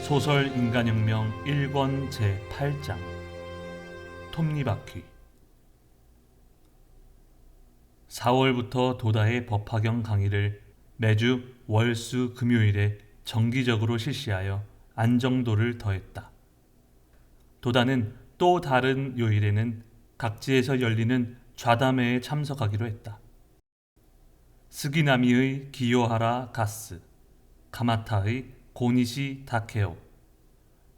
소설 인간혁명 1권 제8장 톱니바퀴. 4월부터 도다의 법화경 강의를 매주 월, 수, 금요일에 정기적으로 실시하여 안정도를 더했다. 도다는 또 다른 요일에는 각지에서 열리는 좌담회에 참석하기로 했다. 스기나미의 기요하라 가스, 가마타의 고니시 다케오,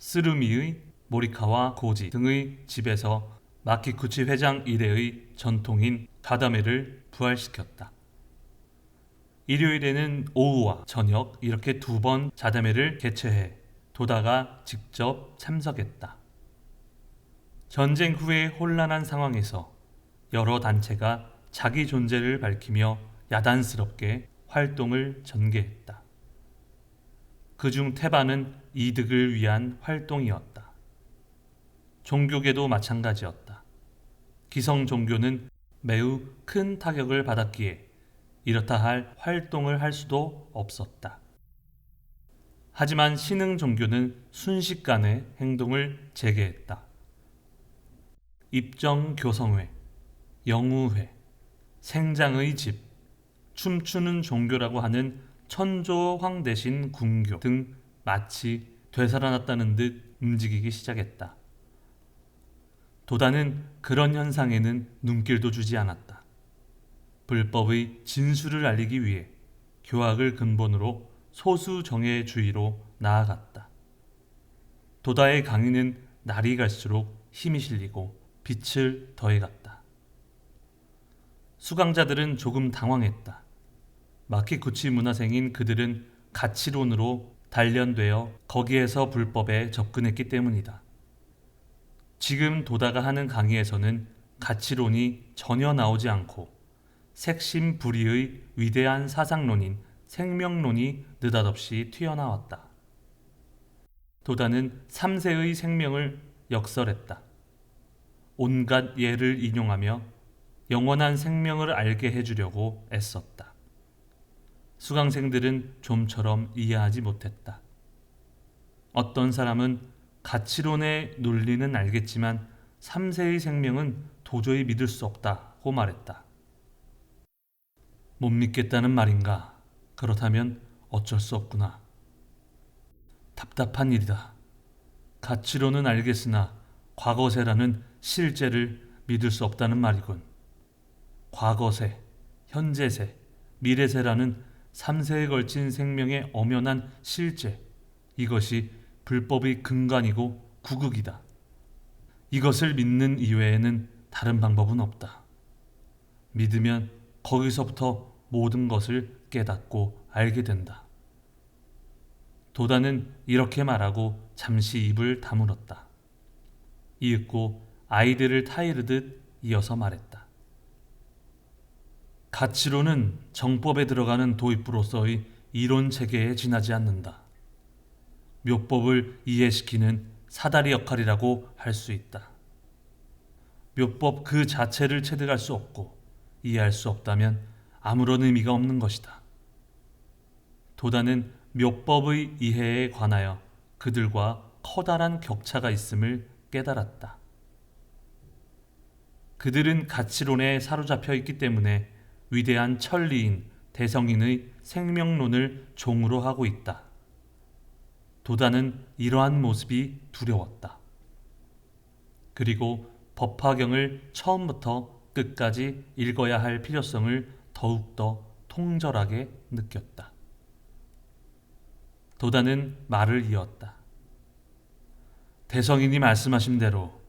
스루미의 모리카와 고지 등의 집에서 마키쿠치 회장 이래의 전통인 좌담회를 부활시켰다. 일요일에는 오후와 저녁 이렇게 2번 좌담회를 개최해 도다가 직접 참석했다. 전쟁 후의 혼란한 상황에서 여러 단체가 자기 존재를 밝히며 야단스럽게 활동을 전개했다. 그중 태반은 이득을 위한 활동이었다. 종교계도 마찬가지였다. 기성 종교는 매우 큰 타격을 받았기에 이렇다 할 활동을 할 수도 없었다. 하지만 신흥 종교는 순식간에 행동을 재개했다. 입정교성회, 영우회, 생장의 집, 춤추는 종교라고 하는 천조황 대신 궁교 등 마치 되살아났다는 듯 움직이기 시작했다. 도다는 그런 현상에는 눈길도 주지 않았다. 불법의 진수를 알리기 위해 교학을 근본으로 소수 정예주의로 나아갔다. 도다의 강의는 날이 갈수록 힘이 실리고 빛을 더해갔다. 수강자들은 조금 당황했다. 마키쿠치 문화생인 그들은 가치론으로 단련되어 거기에서 불법에 접근했기 때문이다. 지금 도다가 하는 강의에서는 가치론이 전혀 나오지 않고 색심불이의 위대한 사상론인 생명론이 느닷없이 튀어나왔다. 도다는 3세의 생명을 역설했다. 온갖 예를 인용하며 영원한 생명을 알게 해주려고 애썼다. 수강생들은 좀처럼 이해하지 못했다. 어떤 사람은 가치론의 논리는 알겠지만 3세의 생명은 도저히 믿을 수 없다고 말했다. 못 믿겠다는 말인가? 그렇다면 어쩔 수 없구나. 답답한 일이다. 가치론은 알겠으나 과거세라는 실제를 믿을 수 없다는 말이군. 과거세, 현재세, 미래세라는 3세에 걸친 생명의 엄연한 실제, 이것이 불법의 근간이고 구극이다. 이것을 믿는 이외에는 다른 방법은 없다. 믿으면 거기서부터 모든 것을 깨닫고 알게 된다. 도다는 이렇게 말하고 잠시 입을 다물었다. 이윽고 아이들을 타이르듯 이어서 말했다. 가치론은 정법에 들어가는 도입부로서의 이론 체계에 지나지 않는다. 묘법을 이해시키는 사다리 역할이라고 할 수 있다. 묘법 그 자체를 체득할 수 없고 이해할 수 없다면 아무런 의미가 없는 것이다. 도다는 묘법의 이해에 관하여 그들과 커다란 격차가 있음을 깨달았다. 그들은 가치론에 사로잡혀 있기 때문에 위대한 천리인 대성인의 생명론을 종으로 하고 있다. 도다는 이러한 모습이 두려웠다. 그리고 법화경을 처음부터 끝까지 읽어야 할 필요성을 더욱더 통절하게 느꼈다. 도다는 말을 이었다. 대성인이 말씀하신 대로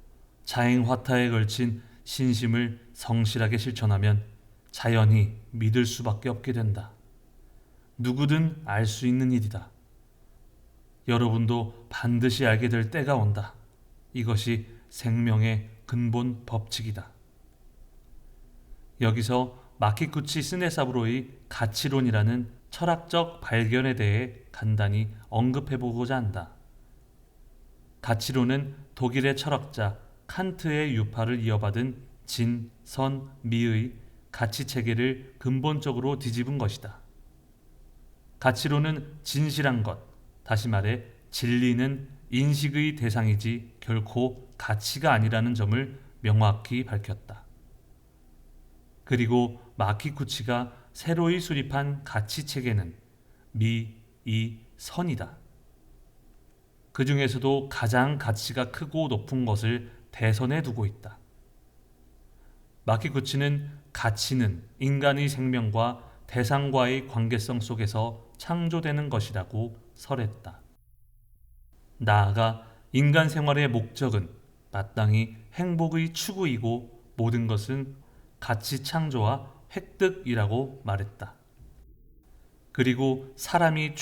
자행화타에 걸친 신심을 성실하게 실천하면 자연히 믿을 수밖에 없게 된다. 누구든 알 수 있는 일이다. 여러분도 반드시 알게 될 때가 온다. 이것이 생명의 근본 법칙이다. 여기서 마키쿠치 스네사부로의 가치론이라는 철학적 발견에 대해 간단히 언급해보고자 한다. 가치론은 독일의 철학자 칸트의 유파를 이어받은 진, 선, 미의 가치체계를 근본적으로 뒤집은 것이다. 가치론은 진실한 것, 다시 말해 진리는 인식의 대상이지 결코 가치가 아니라는 점을 명확히 밝혔다. 그리고 마키구치가 새로이 수립한 가치 체계는 미, 이, 선이다. 그 중에서도 가장 가치가 크고 높은 것을 대선에 두고 있다. 마키구치는 가치는 인간의 생명과 대상과의 관계성 속에서 창조되는 것이라고 설했다. 나아가 인간 생활의 목적은 마땅히 행복의 추구이고 모든 것은 가치 창조와 획득이라고 말했다. 그리고 사람이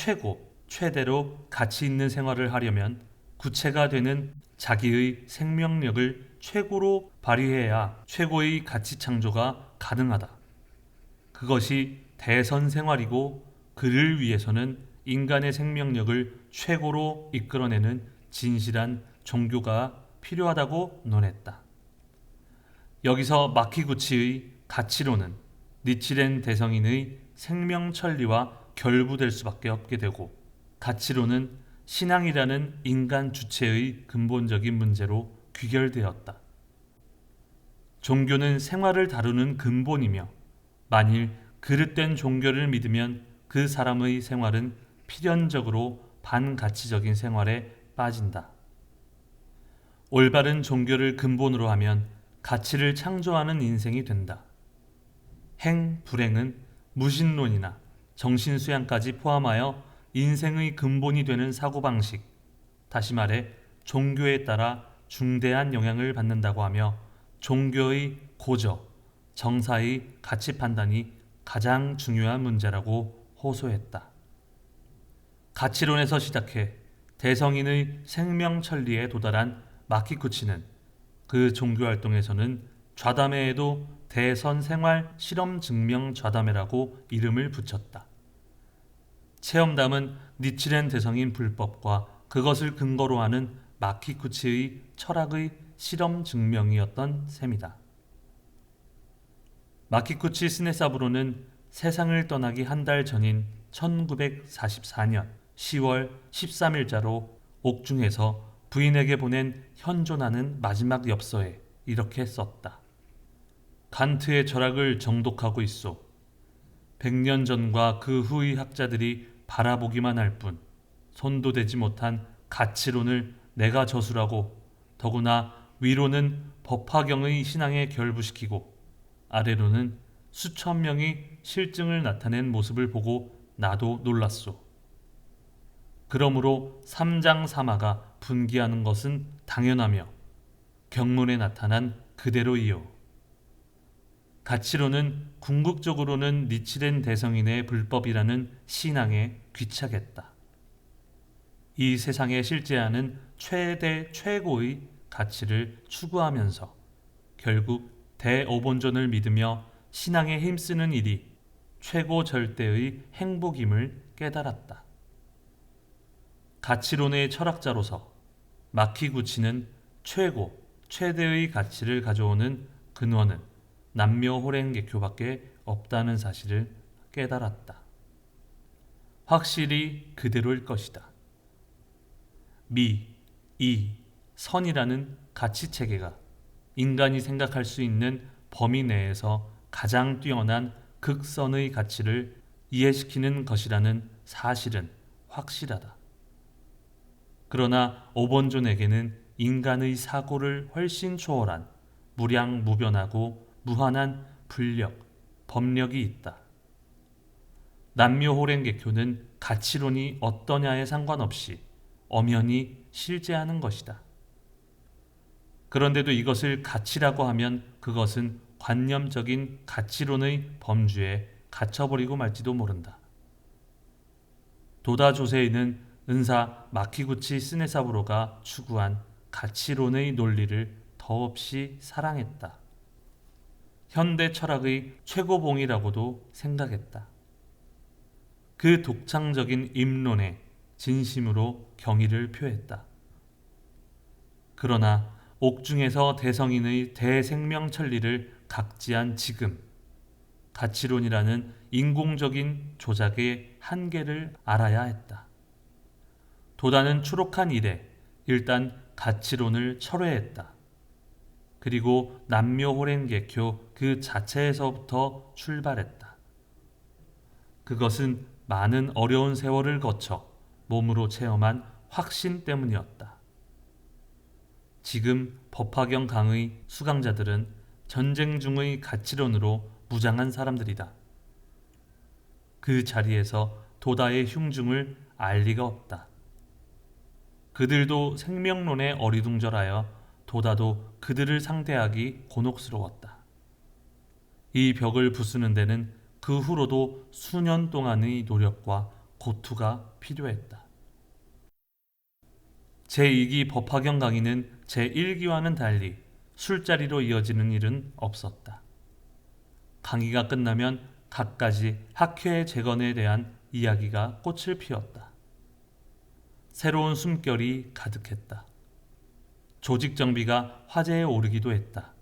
최대로 가치 있는 생활을 하려면 구체가 되는 자기의 생명력을 최고로 발휘해야 최고의 가치 창조가 가능하다. 그것이 대선 생활이고 그를 위해서는 인간의 생명력을 최고로 이끌어내는 진실한 종교가 필요하다고 논했다. 여기서 마키구치의 가치론은 니치렌 대성인의 생명천리와 결부될 수밖에 없게 되고, 가치론은 신앙이라는 인간 주체의 근본적인 문제로 귀결되었다. 종교는 생활을 다루는 근본이며 만일 그릇된 종교를 믿으면 그 사람의 생활은 필연적으로 반가치적인 생활에 빠진다. 올바른 종교를 근본으로 하면 가치를 창조하는 인생이 된다. 행, 불행은 무신론이나 정신수양까지 포함하여 인생의 근본이 되는 사고방식, 다시 말해 종교에 따라 중대한 영향을 받는다고 하며 종교의 고저, 정사의 가치 판단이 가장 중요한 문제라고 호소했다. 가치론에서 시작해 대성인의 생명천리에 도달한 마키구치는 그 종교활동에서는 좌담회에도 대선생활 실험증명 좌담회라고 이름을 붙였다. 체험담은 니치렌 대성인 불법과 그것을 근거로 하는 마키구치의 철학의 실험증명이었던 셈이다. 마키구치 스네사부로는 세상을 떠나기 한 달 전인 1944년 10월 13일자로 옥중에서 부인에게 보낸 현존하는 마지막 엽서에 이렇게 썼다. 간트의 철학을 정독하고 있소. 100년 전과 그 후의 학자들이 바라보기만 할 뿐 손도 대지 못한 가치론을 내가 저술하고, 더구나 위로는 법화경의 신앙에 결부시키고 아래로는 수천 명이 실증을 나타낸 모습을 보고 나도 놀랐소. 그러므로 삼장사마가 분기하는 것은 당연하며 경문에 나타난 그대로이요. 가치로는 궁극적으로는 니치렌 대성인의 불법이라는 신앙에 귀착했다. 이 세상에 실제하는 최대 최고의 가치를 추구하면서 결국 대오본존을 믿으며 신앙에 힘쓰는 일이 최고 절대의 행복임을 깨달았다. 가치론의 철학자로서 마키구치는 최대의 가치를 가져오는 근원은 남묘호랭개교밖에 없다는 사실을 깨달았다. 확실히 그대로일 것이다. 미, 이, 선이라는 가치체계가 인간이 생각할 수 있는 범위 내에서 가장 뛰어난 극선의 가치를 이해시키는 것이라는 사실은 확실하다. 그러나 오본존에게는 인간의 사고를 훨씬 초월한 무량무변하고 무한한 분력, 법력이 있다. 남묘호랭개교는 가치론이 어떠냐에 상관없이 엄연히 실제하는 것이다. 그런데도 이것을 가치라고 하면 그것은 관념적인 가치론의 범주에 갇혀버리고 말지도 모른다. 도다 조세이는 은사 마키구치 스네사부로가 추구한 가치론의 논리를 더없이 사랑했다. 현대 철학의 최고봉이라고도 생각했다. 그 독창적인 임론에 진심으로 경의를 표했다. 그러나 옥중에서 대성인의 대생명천리를 각지한 지금, 가치론이라는 인공적인 조작의 한계를 알아야 했다. 도다는 추록한 이래 일단 가치론을 철회했다. 그리고 남묘호랭개교 그 자체에서부터 출발했다. 그것은 많은 어려운 세월을 거쳐 몸으로 체험한 확신 때문이었다. 지금 법화경 강의 수강자들은 전쟁 중의 가치론으로 무장한 사람들이다. 그 자리에서 도다의 흉중을 알 리가 없다. 그들도 생명론에 어리둥절하여 도다도 그들을 상대하기 곤혹스러웠다. 이 벽을 부수는 데는 그 후로도 수년 동안의 노력과 고투가 필요했다. 제2기 법화경 강의는 제1기와는 달리 술자리로 이어지는 일은 없었다. 강의가 끝나면 갖가지 학회 재건에 대한 이야기가 꽃을 피웠다. 새로운 숨결이 가득했다. 조직 정비가 화제에 오르기도 했다.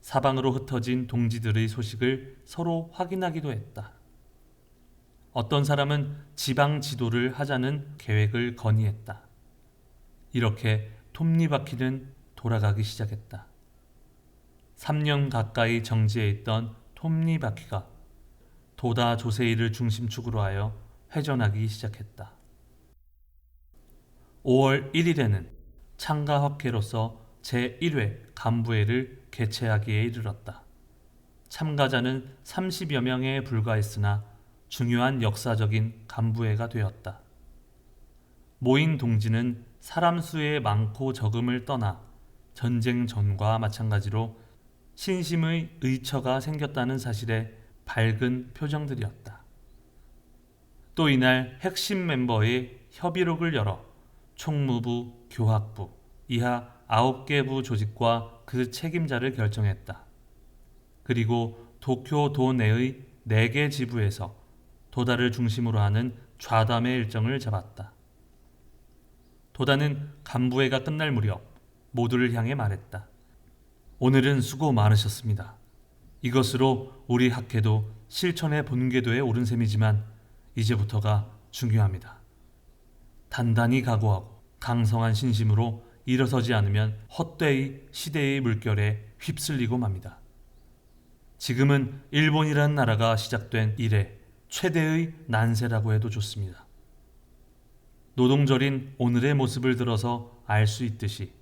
사방으로 흩어진 동지들의 소식을 서로 확인하기도 했다. 어떤 사람은 지방 지도를 하자는 계획을 건의했다. 이렇게 톱니바퀴는 돌아가기 시작했다. 3년 가까이 정지해 있던 톱니바퀴가 도다 조세이를 중심축으로 하여 회전하기 시작했다. 5월 1일에는 참가학회로서 제1회 간부회를 개최하기에 이르렀다. 참가자는 30여 명에 불과했으나 중요한 역사적인 간부회가 되었다. 모인 동지는 사람 수의 많고 적음을 떠나 전쟁 전과 마찬가지로 신심의 의처가 생겼다는 사실에 밝은 표정들이었다. 또 이날 핵심 멤버의 협의록을 열어 총무부, 교학부, 이하 9개 부 조직과 그 책임자를 결정했다. 그리고 도쿄 도 내의 4개 지부에서 도다를 중심으로 하는 좌담의 일정을 잡았다. 도다는 간부회가 끝날 무렵 모두를 향해 말했다. 오늘은 수고 많으셨습니다. 이것으로 우리 학회도 실천의 본궤도에 오른 셈이지만 이제부터가 중요합니다. 단단히 각오하고 강성한 신심으로 일어서지 않으면 헛되이 시대의 물결에 휩쓸리고 맙니다. 지금은 일본이라는 나라가 시작된 이래 최대의 난세라고 해도 좋습니다. 노동절인 오늘의 모습을 들어서 알 수 있듯이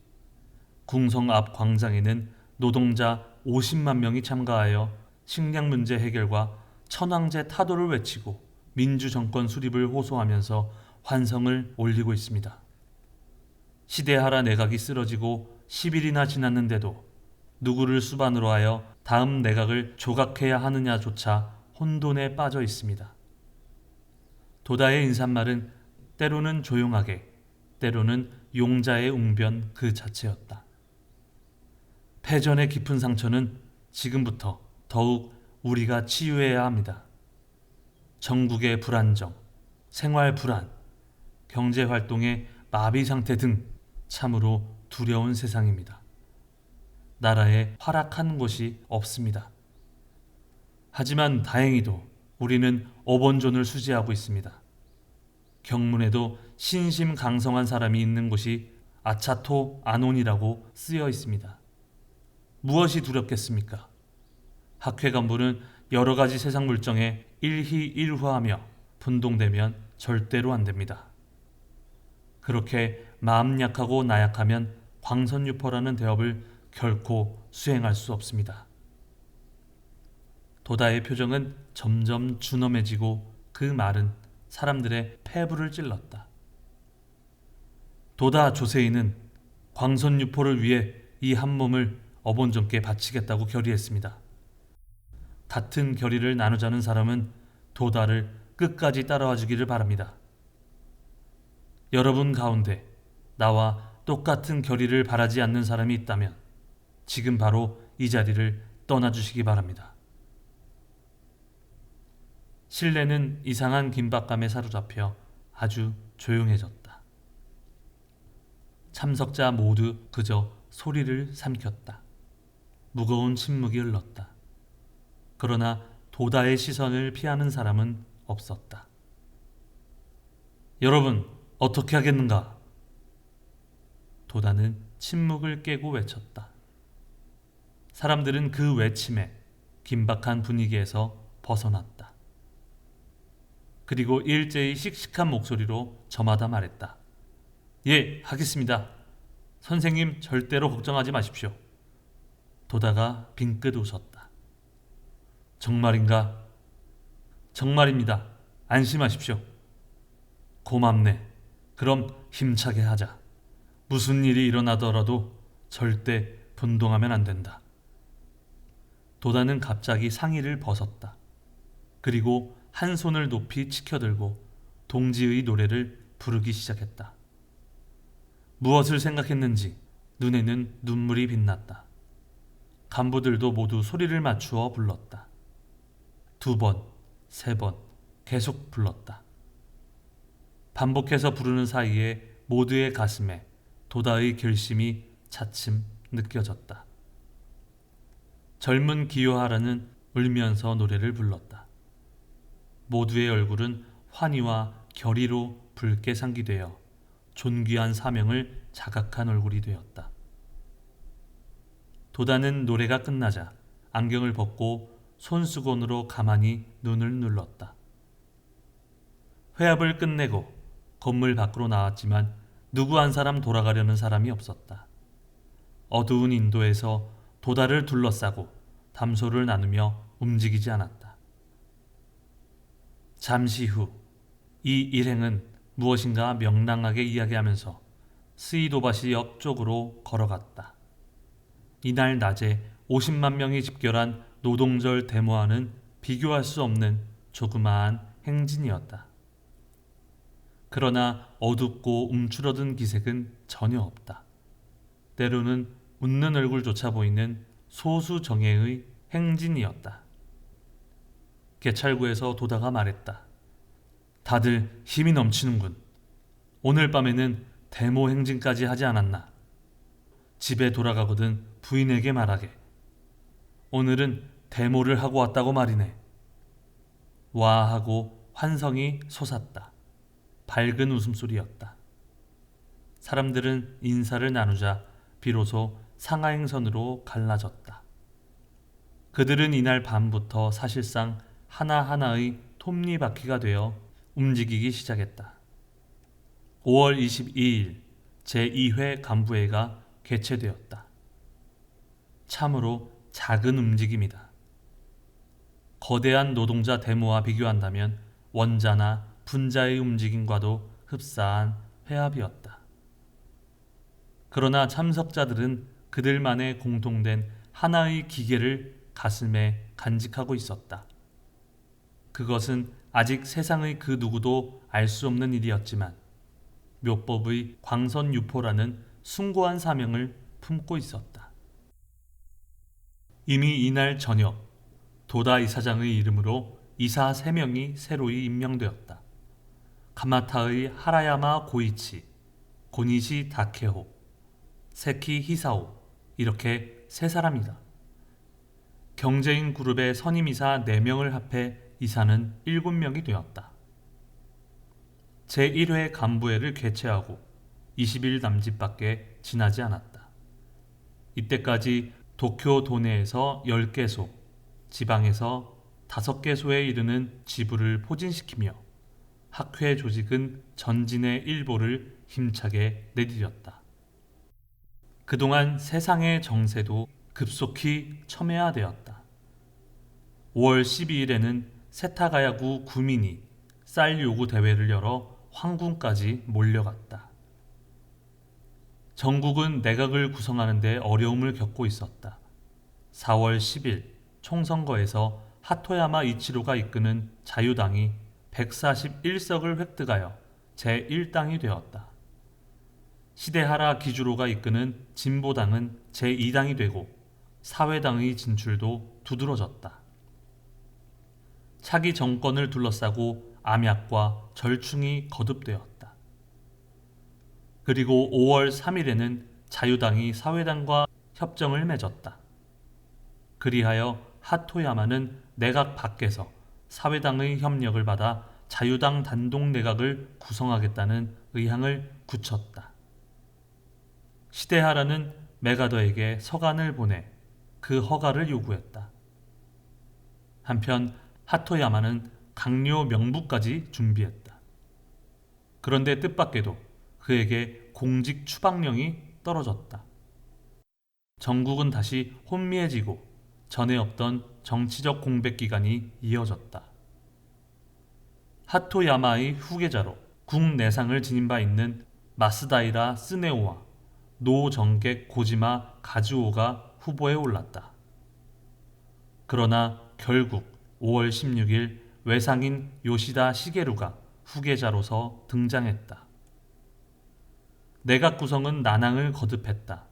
궁성 앞 광장에는 노동자 50만 명이 참가하여 식량 문제 해결과 천황제 타도를 외치고 민주정권 수립을 호소하면서 환성을 올리고 있습니다. 시대하라 내각이 쓰러지고 10일이나 지났는데도 누구를 수반으로 하여 다음 내각을 조각해야 하느냐조차 혼돈에 빠져 있습니다. 도다의 인사말은 때로는 조용하게, 때로는 용자의 웅변 그 자체였다. 패전의 깊은 상처는 지금부터 더욱 우리가 치유해야 합니다. 전국의 불안정, 생활 불안, 경제활동의 마비 상태 등 참으로 두려운 세상입니다. 나라에 활악한 곳이 없습니다. 하지만 다행히도 우리는 어본존을 수지하고 있습니다. 경문에도 신심 강성한 사람이 있는 곳이 아차토 아논이라고 쓰여 있습니다. 무엇이 두렵겠습니까? 학회 간부는 여러 가지 세상 물정에 일희일후하며 분동되면 절대로 안 됩니다. 그렇게 마음 약하고 나약하면 광선유포라는 대업을 결코 수행할 수 없습니다. 도다의 표정은 점점 준엄해지고 그 말은 사람들의 폐부를 찔렀다. 도다 조세이는 광선유포를 위해 이 한 몸을 어본존께 바치겠다고 결의했습니다. 같은 결의를 나누자는 사람은 도다를 끝까지 따라와 주기를 바랍니다. 여러분 가운데 나와 똑같은 결의를 바라지 않는 사람이 있다면 지금 바로 이 자리를 떠나주시기 바랍니다. 실내는 이상한 긴박감에 사로잡혀 아주 조용해졌다. 참석자 모두 그저 소리를 삼켰다. 무거운 침묵이 흘렀다. 그러나 도다의 시선을 피하는 사람은 없었다. 여러분, 어떻게 하겠는가? 도다는 침묵을 깨고 외쳤다. 사람들은 그 외침에 긴박한 분위기에서 벗어났다. 그리고 일제히 씩씩한 목소리로 저마다 말했다. 예, 하겠습니다. 선생님 절대로 걱정하지 마십시오. 도다가 빙긋 웃었다. 정말인가? 정말입니다. 안심하십시오. 고맙네. 그럼 힘차게 하자. 무슨 일이 일어나더라도 절대 분동하면 안 된다. 도다는 갑자기 상의를 벗었다. 그리고 한 손을 높이 치켜들고 동지의 노래를 부르기 시작했다. 무엇을 생각했는지 눈에는 눈물이 빛났다. 간부들도 모두 소리를 맞추어 불렀다. 2번, 3번 계속 불렀다. 반복해서 부르는 사이에 모두의 가슴에 도다의 결심이 차츰 느껴졌다. 젊은 기요하라는 울면서 노래를 불렀다. 모두의 얼굴은 환희와 결의로 붉게 상기되어 존귀한 사명을 자각한 얼굴이 되었다. 도다는 노래가 끝나자 안경을 벗고 손수건으로 가만히 눈을 눌렀다. 회합을 끝내고 건물 밖으로 나왔지만 누구 한 사람 돌아가려는 사람이 없었다. 어두운 인도에서 도다를 둘러싸고 담소를 나누며 움직이지 않았다. 잠시 후 이 일행은 무엇인가 명랑하게 이야기하면서 스이도바시 역 쪽으로 걸어갔다. 이날 낮에 50만 명이 집결한 노동절 데모와는 비교할 수 없는 조그마한 행진이었다. 그러나 어둡고 움츠러든 기색은 전혀 없다. 때로는 웃는 얼굴조차 보이는 소수정예의 행진이었다. 개찰구에서 도다가 말했다. 다들 힘이 넘치는군. 오늘 밤에는 데모 행진까지 하지 않았나. 집에 돌아가거든 부인에게 말하게. 오늘은 데모를 하고 왔다고 말이네. 와 하고 환성이 솟았다. 밝은 웃음소리였다. 사람들은 인사를 나누자 비로소 상하행선으로 갈라졌다. 그들은 이날 밤부터 사실상 하나하나의 톱니바퀴가 되어 움직이기 시작했다. 5월 22일 제2회 간부회가 개최되었다. 참으로 작은 움직임이다. 거대한 노동자 데모와 비교한다면 원자나 분자의 움직임과도 흡사한 회합이었다. 그러나 참석자들은 그들만의 공통된 하나의 기계를 가슴에 간직하고 있었다. 그것은 아직 세상의 그 누구도 알 수 없는 일이었지만 묘법의 광선유포라는 숭고한 사명을 품고 있었다. 이미 이날 저녁 도다 이사장의 이름으로 이사 3명이 새로이 임명되었다. 가마타의 하라야마 고이치, 고니시 다케호, 세키 히사오, 이렇게 3사람이다. 경제인 그룹의 선임이사 4명을 합해 이사는 7명이 되었다. 제1회 간부회를 개최하고 20일 남짓밖에 지나지 않았다. 이때까지 도쿄 도내에서 10개소, 지방에서 5개소에 이르는 지부를 포진시키며 학회 조직은 전진의 일보를 힘차게 내디뎠다. 그동안 세상의 정세도 급속히 첨예화되었다. 5월 12일에는 세타가야구 구민이 쌀 요구 대회를 열어 황궁까지 몰려갔다. 전국은 내각을 구성하는 데 어려움을 겪고 있었다. 4월 10일 총선거에서 하토야마 이치로가 이끄는 자유당이 141석을 획득하여 제1당이 되었다. 시데하라 기주로가 이끄는 진보당은 제2당이 되고 사회당의 진출도 두드러졌다. 차기 정권을 둘러싸고 암약과 절충이 거듭되었다. 그리고 5월 3일에는 자유당이 사회당과 협정을 맺었다. 그리하여 하토야마는 내각 밖에서 사회당의 협력을 받아 자유당 단독 내각을 구성하겠다는 의향을 굳혔다. 시데하라는 메가더에게 서간을 보내 그 허가를 요구했다. 한편 하토야마는 강요 명부까지 준비했다. 그런데 뜻밖에도 그에게 공직 추방령이 떨어졌다. 전국은 다시 혼미해지고 전에 없던 정치적 공백 기간이 이어졌다. 하토야마의 후계자로 국내상을 지닌 바 있는 마스다이라 스네오와 노정객 고지마 가즈오가 후보에 올랐다. 그러나 결국 5월 16일 외상인 요시다 시게루가 후계자로서 등장했다. 내각 구성은 난항을 거듭했다.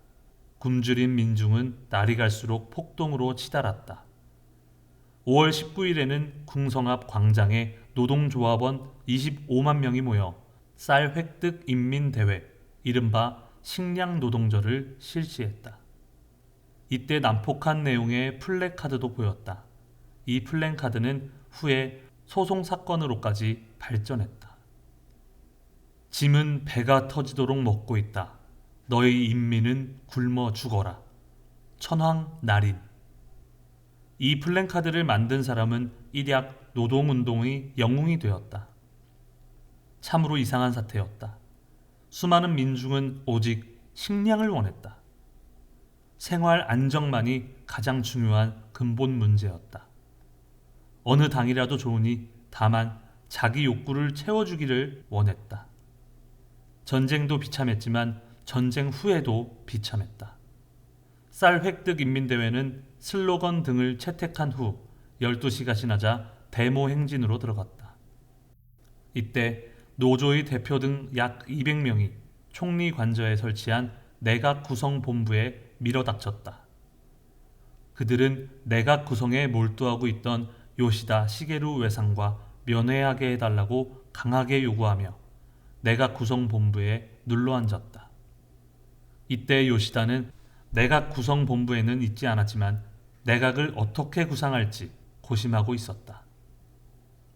굶주린 민중은 날이 갈수록 폭동으로 치달았다. 5월 19일에는 궁성 앞 광장에 노동조합원 25만 명이 모여 쌀 획득 인민대회, 이른바 식량노동절을 실시했다. 이때 난폭한 내용의 플래카드도 보였다. 이 플랜카드는 후에 소송사건으로까지 발전했다. 짐은 배가 터지도록 먹고 있다. 너희 인민은 굶어 죽어라. 천황 나린. 이 플랜카드를 만든 사람은 일약 노동운동의 영웅이 되었다. 참으로 이상한 사태였다. 수많은 민중은 오직 식량을 원했다. 생활 안정만이 가장 중요한 근본 문제였다. 어느 당이라도 좋으니 다만 자기 욕구를 채워주기를 원했다. 전쟁도 비참했지만 전쟁 후에도 비참했다. 쌀 획득 인민대회는 슬로건 등을 채택한 후 12시가 지나자 데모 행진으로 들어갔다. 이때 노조의 대표 등 약 200명이 총리 관저에 설치한 내각 구성 본부에 밀어닥쳤다. 그들은 내각 구성에 몰두하고 있던 요시다 시게루 외상과 면회하게 해달라고 강하게 요구하며 내각 구성 본부에 눌러앉았다. 이때 요시다는 내각 구성 본부에는 있지 않았지만 내각을 어떻게 구상할지 고심하고 있었다.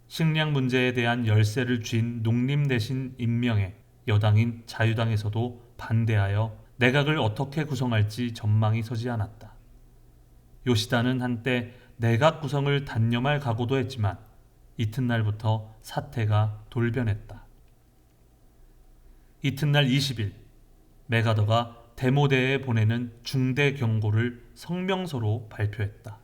식량 문제에 대한 열쇠를 쥔 농림 대신 임명에 여당인 자유당에서도 반대하여 내각을 어떻게 구성할지 전망이 서지 않았다. 요시다는 한때 내각 구성을 단념할 각오도 했지만 이튿날부터 사태가 돌변했다. 이튿날 20일 메가더가 데모대에 보내는 중대 경고를 성명서로 발표했다.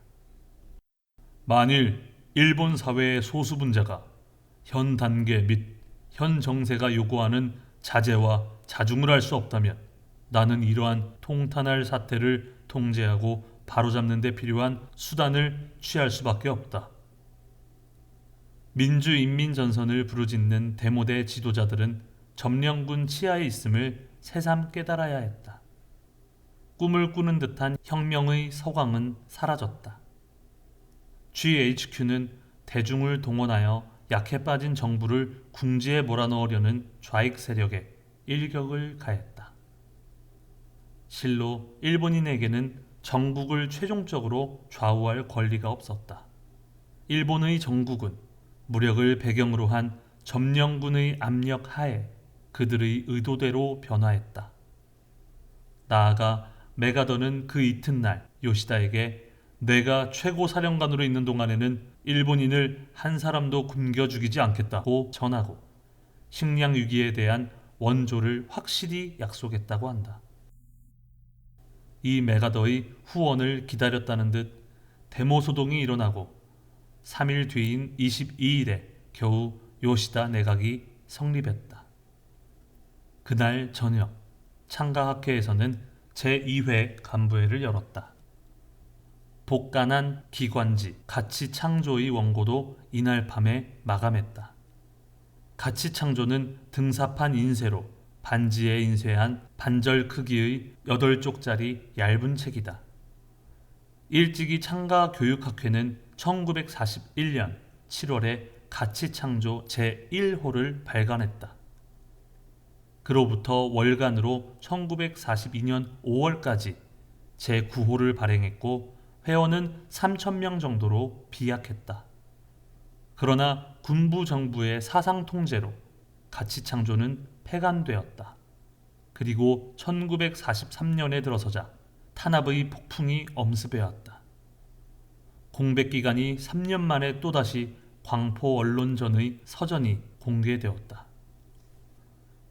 만일 일본 사회의 소수 분자가 현 단계 및 현 정세가 요구하는 자제와 자중을 할 수 없다면 나는 이러한 통탄할 사태를 통제하고 바로잡는 데 필요한 수단을 취할 수밖에 없다. 민주인민전선을 부르짖는 데모대 지도자들은 점령군 치하에 있음을 새삼 깨달아야 했다. 꿈을 꾸는 듯한 혁명의 서광은 사라졌다. GHQ는 대중을 동원하여 약해 빠진 정부를 궁지에 몰아넣으려는 좌익 세력에 일격을 가했다. 실로 일본인에게는 정국을 최종적으로 좌우할 권리가 없었다. 일본의 정국은 무력을 배경으로 한 점령군의 압력 하에 그들의 의도대로 변화했다. 나아가 메가더는 그 이튿날 요시다에게 내가 최고 사령관으로 있는 동안에는 일본인을 한 사람도 굶겨 죽이지 않겠다고 전하고 식량 위기에 대한 원조를 확실히 약속했다고 한다. 이 메가더의 후원을 기다렸다는 듯 데모 소동이 일어나고 3일 뒤인 22일에 겨우 요시다 내각이 성립했다. 그날 저녁 창가학회에서는 제2회 간부회를 열었다. 복간한 기관지 가치창조의 원고도 이날 밤에 마감했다. 가치창조는 등사판 인쇄로 반지에 인쇄한 반절 크기의 8쪽짜리 얇은 책이다. 일찍이 창가 교육학회는 1941년 7월에 가치창조 제1호를 발간했다. 그로부터 월간으로 1942년 5월까지 제9호를 발행했고 회원은 3,000명 정도로 비약했다. 그러나 군부 정부의 사상 통제로 가치창조는 폐간되었다. 그리고 1943년에 들어서자 탄압의 폭풍이 엄습해왔다. 공백기간이 3년 만에 또다시 광포 언론전의 서전이 공개되었다.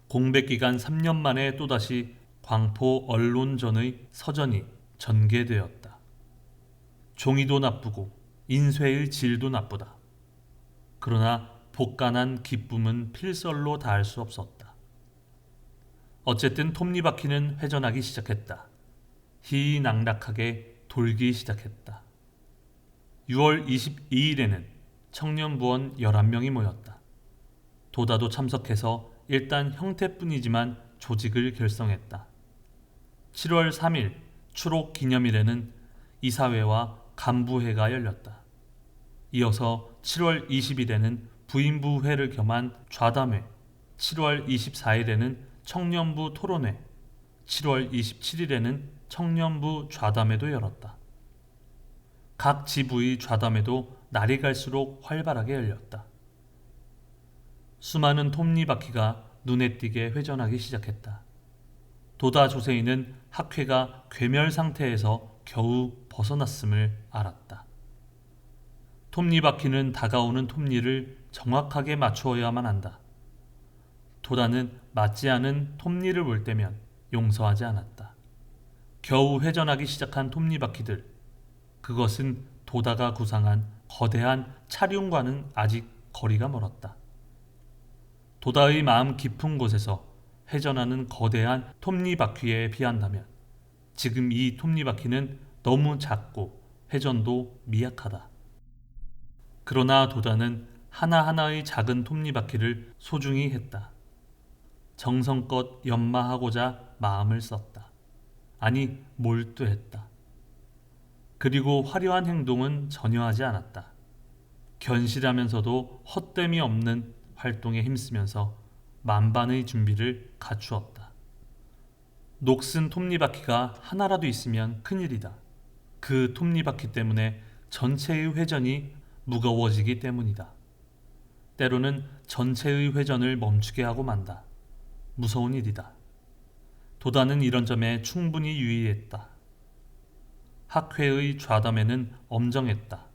공백기간 3년 만에 또다시 광포 언론전의 서전이 전개되었다. 종이도 나쁘고 인쇄의 질도 나쁘다. 그러나 복간한 기쁨은 필설로 다할 수 없었다. 어쨌든 톱니바퀴는 회전하기 시작했다. 희희낙낙하게 돌기 시작했다. 6월 22일에는 청년부원 11명이 모였다. 도다도 참석해서 일단 형태뿐이지만 조직을 결성했다. 7월 3일 추록 기념일에는 이사회와 간부회가 열렸다. 이어서 7월 20일에는 부인부회를 겸한 좌담회, 7월 24일에는 청년부 토론회, 7월 27일에는 청년부 좌담회도 열었다. 각 지부의 좌담회도 날이 갈수록 활발하게 열렸다. 수많은 톱니바퀴가 눈에 띄게 회전하기 시작했다. 도다 조세이는 학회가 괴멸 상태에서 겨우 벗어났음을 알았다. 톱니바퀴는 다가오는 톱니를 정확하게 맞추어야만 한다. 도다는 맞지 않은 톱니를 볼 때면 용서하지 않았다. 겨우 회전하기 시작한 톱니바퀴들, 그것은 도다가 구상한 거대한 차륜과는 아직 거리가 멀었다. 도다의 마음 깊은 곳에서 회전하는 거대한 톱니바퀴에 비한다면 지금 이 톱니바퀴는 너무 작고 회전도 미약하다. 그러나 도다는 하나하나의 작은 톱니바퀴를 소중히 했다. 정성껏 연마하고자 마음을 썼다. 아니, 몰두했다. 그리고 화려한 행동은 전혀 하지 않았다. 견실하면서도 헛됨이 없는 활동에 힘쓰면서 만반의 준비를 갖추었다. 녹슨 톱니바퀴가 하나라도 있으면 큰일이다. 그 톱니바퀴 때문에 전체의 회전이 무거워지기 때문이다. 때로는 전체의 회전을 멈추게 하고 만다. 무서운 일이다. 도다는 이런 점에 충분히 유의했다. 학회의 좌담회는 엄정했다.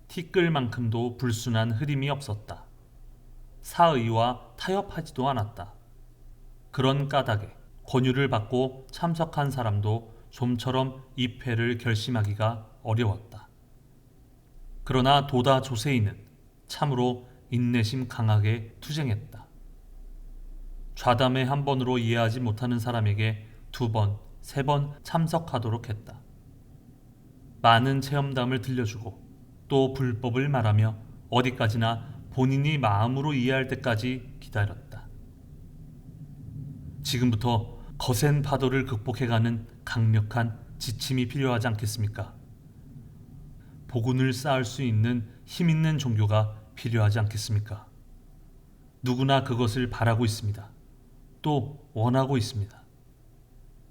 티끌만큼도 불순한 흐림이 없었다. 사의와 타협하지도 않았다. 그런 까닭에 권유를 받고 참석한 사람도 좀처럼 입회를 결심하기가 어려웠다. 그러나 도다 조세이는 참으로 인내심 강하게 투쟁했다. 좌담회 한 번으로 이해하지 못하는 사람에게 2번, 3번 참석하도록 했다. 많은 체험담을 들려주고 또 불법을 말하며 어디까지나 본인이 마음으로 이해할 때까지 기다렸다. 지금부터 거센 파도를 극복해가는 강력한 지침이 필요하지 않겠습니까? 복운을 쌓을 수 있는 힘 있는 종교가 필요하지 않겠습니까? 누구나 그것을 바라고 있습니다. 또 원하고 있습니다.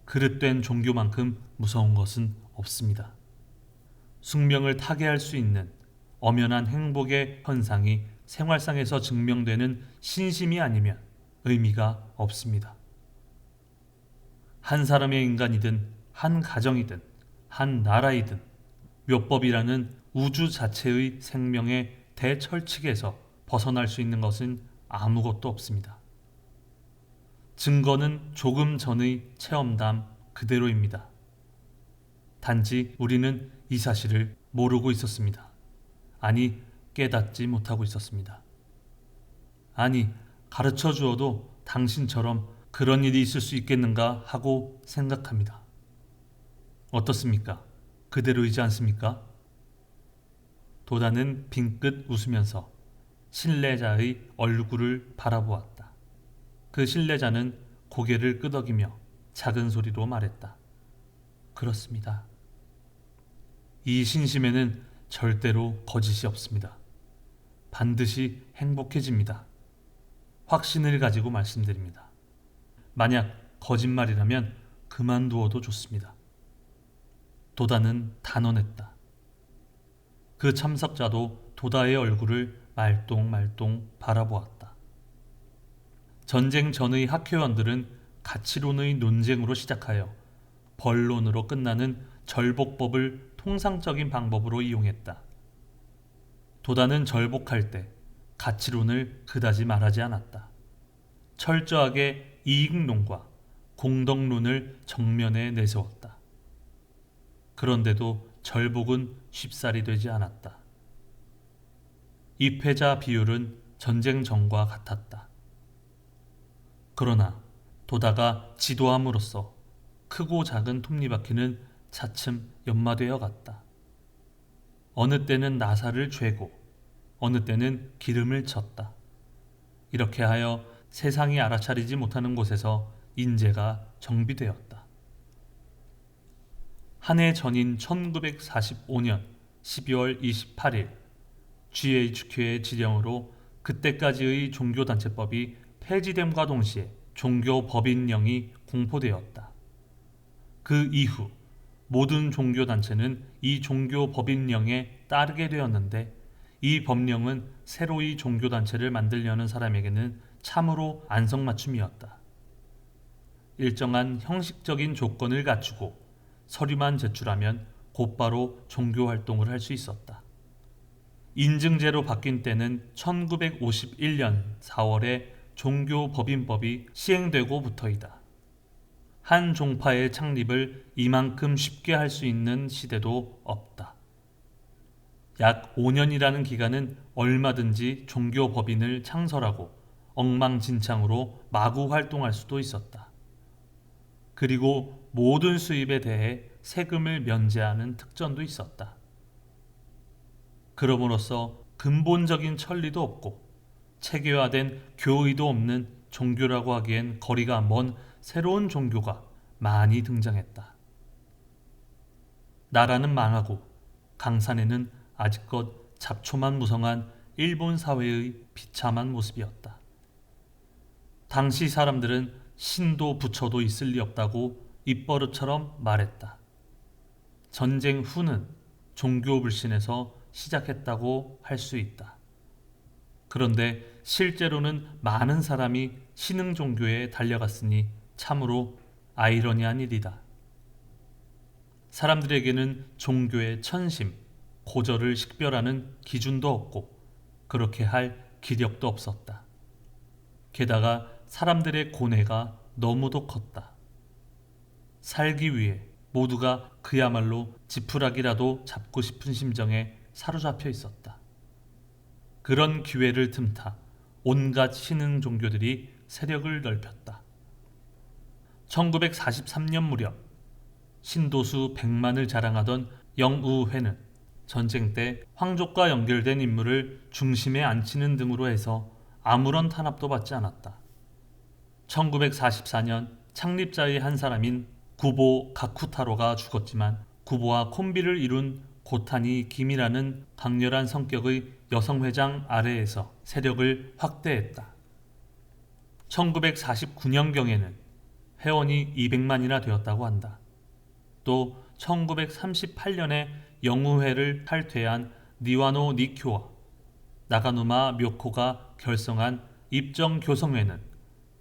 그릇된 종교만큼 무서운 것은 없습니다. 숙명을 타개할 수 있는 엄연한 행복의 현상이 생활상에서 증명되는 신심이 아니면 의미가 없습니다. 한 사람의 인간이든 한 가정이든 한 나라이든 묘법이라는 우주 자체의 생명의 대철칙에서 벗어날 수 있는 것은 아무것도 없습니다. 증거는 조금 전의 체험담 그대로입니다. 단지 우리는 이 사실을 모르고 있었습니다. 아니, 깨닫지 못하고 있었습니다. 아니, 가르쳐 주어도 당신처럼 그런 일이 있을 수 있겠는가 하고 생각합니다. 어떻습니까? 그대로이지 않습니까? 도다는 빙긋 웃으면서 신뢰자의 얼굴을 바라보았다. 그 신뢰자는 고개를 끄덕이며 작은 소리로 말했다. 그렇습니다. 이 신심에는 절대로 거짓이 없습니다. 반드시 행복해집니다. 확신을 가지고 말씀드립니다. 만약 거짓말이라면 그만두어도 좋습니다. 도다는 단언했다. 그 참석자도 도다의 얼굴을 말똥말똥 바라보았다. 전쟁 전의 학회원들은 가치론의 논쟁으로 시작하여 벌론으로 끝나는 절복법을 통상적인 방법으로 이용했다. 도다는 절복할 때 가치론을 그다지 말하지 않았다. 철저하게 이익론과 공덕론을 정면에 내세웠다. 그런데도 절복은 쉽사리 되지 않았다. 입회자 비율은 전쟁 전과 같았다. 그러나 도다가 지도함으로써 크고 작은 톱니바퀴는 차츰 연마되어 갔다. 어느 때는 나사를 죄고 어느 때는 기름을 쳤다. 이렇게 하여 세상이 알아차리지 못하는 곳에서 인재가 정비되었다. 한 해 전인 1945년 12월 28일 GHQ의 지령으로 그때까지의 종교단체법이 폐지됨과 동시에 종교법인령이 공포되었다. 그 이후 모든 종교단체는 이 종교법인령에 따르게 되었는데 이 법령은 새로이 종교단체를 만들려는 사람에게는 참으로 안성맞춤이었다. 일정한 형식적인 조건을 갖추고 서류만 제출하면 곧바로 종교활동을 할 수 있었다. 인증제로 바뀐 때는 1951년 4월에 종교법인법이 시행되고부터이다. 한 종파의 창립을 이만큼 쉽게 할 수 있는 시대도 없다. 약 5년이라는 기간은 얼마든지 종교법인을 창설하고 엉망진창으로 마구 활동할 수도 있었다. 그리고 모든 수입에 대해 세금을 면제하는 특전도 있었다. 그럼으로써 근본적인 천리도 없고 체계화된 교의도 없는 종교라고 하기엔 거리가 먼 새로운 종교가 많이 등장했다. 나라는 망하고 강산에는 아직껏 잡초만 무성한 일본 사회의 비참한 모습이었다. 당시 사람들은 신도 부처도 있을 리 없다고 입버릇처럼 말했다. 전쟁 후는 종교 불신에서 시작했다고 할 수 있다. 그런데 실제로는 많은 사람이 신흥 종교에 달려갔으니 참으로 아이러니한 일이다. 사람들에게는 종교의 천심, 고절을 식별하는 기준도 없고 그렇게 할 기력도 없었다. 게다가 사람들의 고뇌가 너무도 컸다. 살기 위해 모두가 그야말로 지푸라기라도 잡고 싶은 심정에 사로잡혀 있었다. 그런 기회를 틈타 온갖 신흥 종교들이 세력을 넓혔다. 1943년 무렵 신도수 100만을 자랑하던 영우회는 전쟁 때 황족과 연결된 인물을 중심에 앉히는 등으로 해서 아무런 탄압도 받지 않았다. 1944년 창립자의 한 사람인 구보 가쿠타로가 죽었지만 구보와 콤비를 이룬 고타니 김이라는 강렬한 성격의 여성회장 아래에서 세력을 확대했다. 1949년경에는 회원이 200만이나 되었다고 한다. 또 1938년에 영우회를 탈퇴한 니와노 니쿄와 나가노마 묘코가 결성한 입정교성회는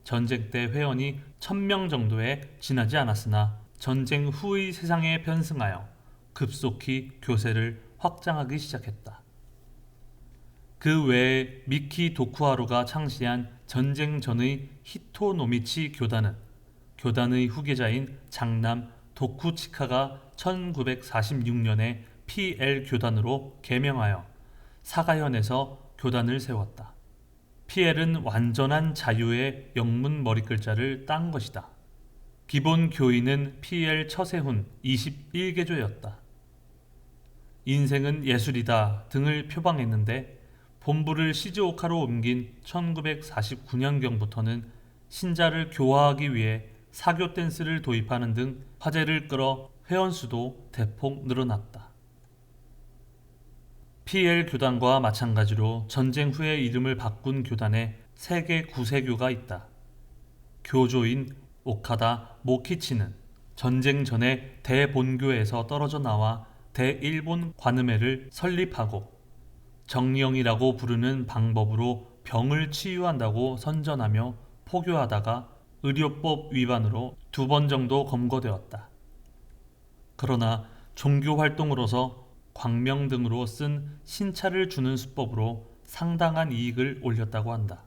전쟁 때 회원이 1000명 정도에 지나지 않았으나 전쟁 후의 세상에 편승하여 급속히 교세를 확장하기 시작했다. 그 외에 미키 도쿠하루가 창시한 전쟁 전의 히토노미치 교단은 교단의 후계자인 장남 도쿠치카가 1946년에 PL 교단으로 개명하여 사가현에서 교단을 세웠다. PL은 완전한 자유의 영문 머리글자를 딴 것이다. 기본 교인은 PL 처세훈 21개조였다. 인생은 예술이다 등을 표방했는데 본부를 시즈오카로 옮긴 1949년경부터는 신자를 교화하기 위해 사교 댄스를 도입하는 등 화제를 끌어 회원수도 대폭 늘어났다. PL 교단과 마찬가지로 전쟁 후에 이름을 바꾼 교단에 세계 구세교가 있다. 교조인 오카다 모키치는 전쟁 전에 대본교에서 떨어져 나와 대일본 관음회를 설립하고 정령이라고 부르는 방법으로 병을 치유한다고 선전하며 포교하다가 의료법 위반으로 2번 정도 검거되었다. 그러나 종교 활동으로서 광명 등으로 쓴 신차를 주는 수법으로 상당한 이익을 올렸다고 한다.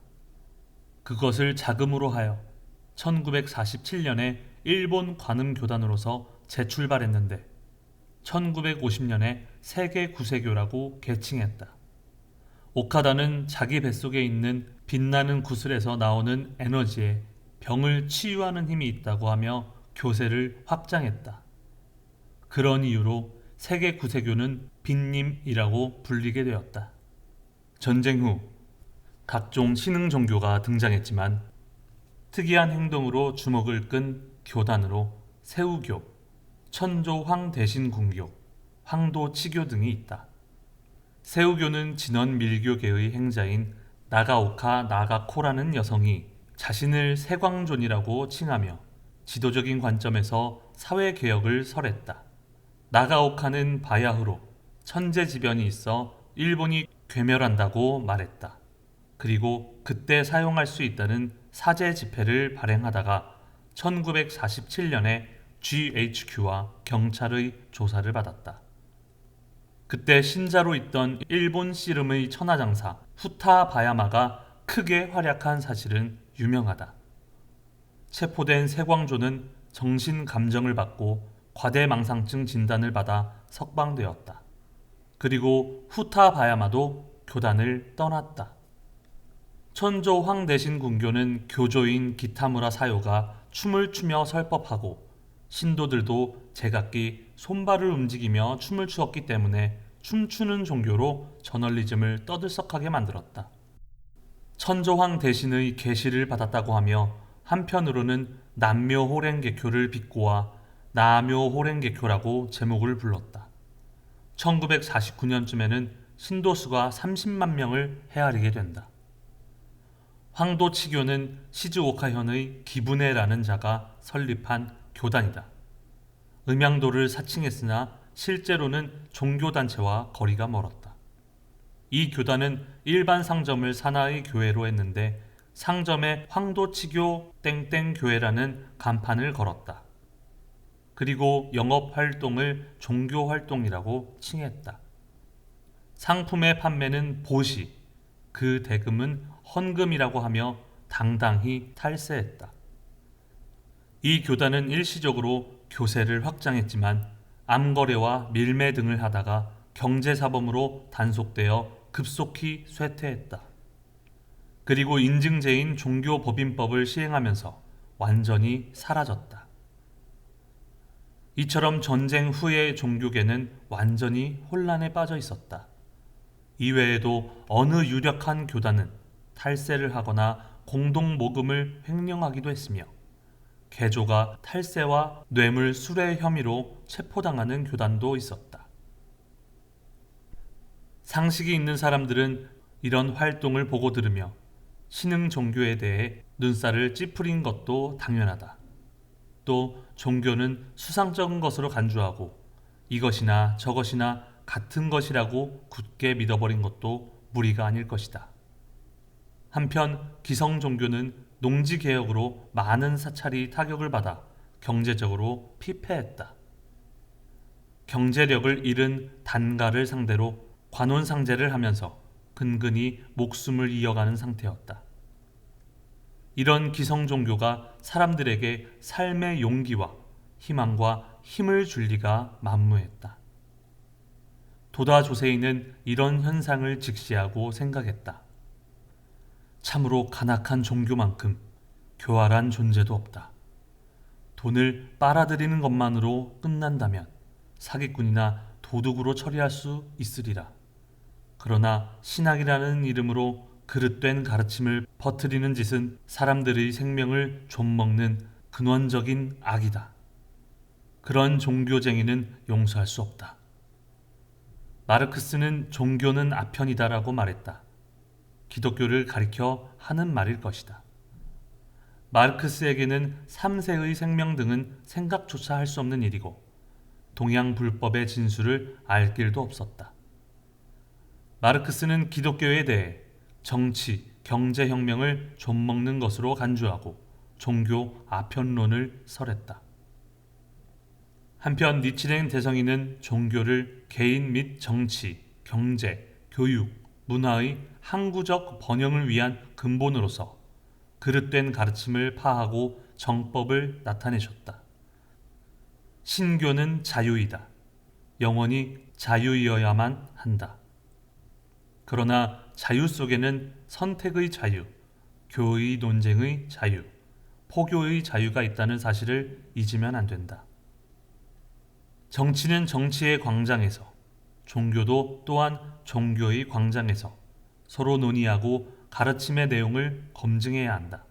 그것을 자금으로 하여 1947년에 일본 관음교단으로서 재출발했는데 1950년에 세계 구세교라고 개칭했다. 오카다는 자기 뱃속에 있는 빛나는 구슬에서 나오는 에너지에 병을 치유하는 힘이 있다고 하며 교세를 확장했다. 그런 이유로 세계 구세교는 빛님이라고 불리게 되었다. 전쟁 후 각종 신흥 종교가 등장했지만 특이한 행동으로 주목을 끈 교단으로 세우교, 천조 황대신궁교, 황도치교 등이 있다. 세우교는 진원 밀교계의 행자인 나가오카 나가코라는 여성이 자신을 세광존이라고 칭하며 지도적인 관점에서 사회개혁을 설했다. 나가오카는 바야흐로 천재지변이 있어 일본이 괴멸한다고 말했다. 그리고 그때 사용할 수 있다는 사제 지폐를 발행하다가 1947년에 GHQ와 경찰의 조사를 받았다. 그때 신자로 있던 일본 씨름의 천하장사 후타 바야마가 크게 활약한 사실은 유명하다. 체포된 세광조는 정신 감정을 받고 과대망상증 진단을 받아 석방되었다. 그리고 후타 바야마도 교단을 떠났다. 천조 황대신궁교는 교조인 기타무라 사요가 춤을 추며 설법하고 신도들도 제각기 손발을 움직이며 춤을 추었기 때문에 춤추는 종교로 저널리즘을 떠들썩하게 만들었다. 천조황 대신의 계시를 받았다고 하며 한편으로는 남묘호랭개교를 비꼬아 나묘호랭개교라고 제목을 불렀다. 1949년쯤에는 신도수가 30만 명을 헤아리게 된다. 황도치교는 시즈오카현의 기분해라는 자가 설립한 교단이다. 음양도를 사칭했으나 실제로는 종교단체와 거리가 멀었다. 이 교단은 일반 상점을 산하의 교회로 했는데 상점에 황도치교 땡땡교회라는 간판을 걸었다. 그리고 영업활동을 종교활동이라고 칭했다. 상품의 판매는 보시, 그 대금은 헌금이라고 하며 당당히 탈세했다. 이 교단은 일시적으로 교세를 확장했지만 암거래와 밀매 등을 하다가 경제사범으로 단속되어 급속히 쇠퇴했다. 그리고 인증제인 종교법인법을 시행하면서 완전히 사라졌다. 이처럼 전쟁 후의 종교계는 완전히 혼란에 빠져 있었다. 이외에도 어느 유력한 교단은 탈세를 하거나 공동모금을 횡령하기도 했으며 개조가 탈세와 뇌물 수뢰 혐의로 체포당하는 교단도 있었다. 상식이 있는 사람들은 이런 활동을 보고 들으며 신흥 종교에 대해 눈살을 찌푸린 것도 당연하다. 또 종교는 수상적인 것으로 간주하고 이것이나 저것이나 같은 것이라고 굳게 믿어버린 것도 무리가 아닐 것이다. 한편 기성 종교는 농지개혁으로 많은 사찰이 타격을 받아 경제적으로 피폐했다. 경제력을 잃은 단가를 상대로 관원상제를 하면서 근근히 목숨을 이어가는 상태였다. 이런 기성 종교가 사람들에게 삶의 용기와 희망과 힘을 줄 리가 만무했다. 도다 조세이는 이런 현상을 직시하고 생각했다. 참으로 간악한 종교만큼 교활한 존재도 없다. 돈을 빨아들이는 것만으로 끝난다면 사기꾼이나 도둑으로 처리할 수 있으리라. 그러나 신학이라는 이름으로 그릇된 가르침을 퍼뜨리는 짓은 사람들의 생명을 좀먹는 근원적인 악이다. 그런 종교쟁이는 용서할 수 없다. 마르크스는 종교는 아편이다라고 말했다. 기독교를 가리켜 하는 말일 것이다. 마르크스에게는 3세의 생명 등은 생각조차 할 수 없는 일이고 동양 불법의 진수를 알 길도 없었다. 마르크스는 기독교에 대해 정치, 경제혁명을 좀먹는 것으로 간주하고 종교 아편론을 설했다. 한편 니치렌 대성이는 종교를 개인 및 정치, 경제, 교육, 문화의 항구적 번영을 위한 근본으로서 그릇된 가르침을 파하고 정법을 나타내셨다. 신교는 자유이다. 영원히 자유이어야만 한다. 그러나 자유 속에는 선택의 자유, 교의 논쟁의 자유, 포교의 자유가 있다는 사실을 잊으면 안 된다. 정치는 정치의 광장에서, 종교도 또한 종교의 광장에서 서로 논의하고 가르침의 내용을 검증해야 한다.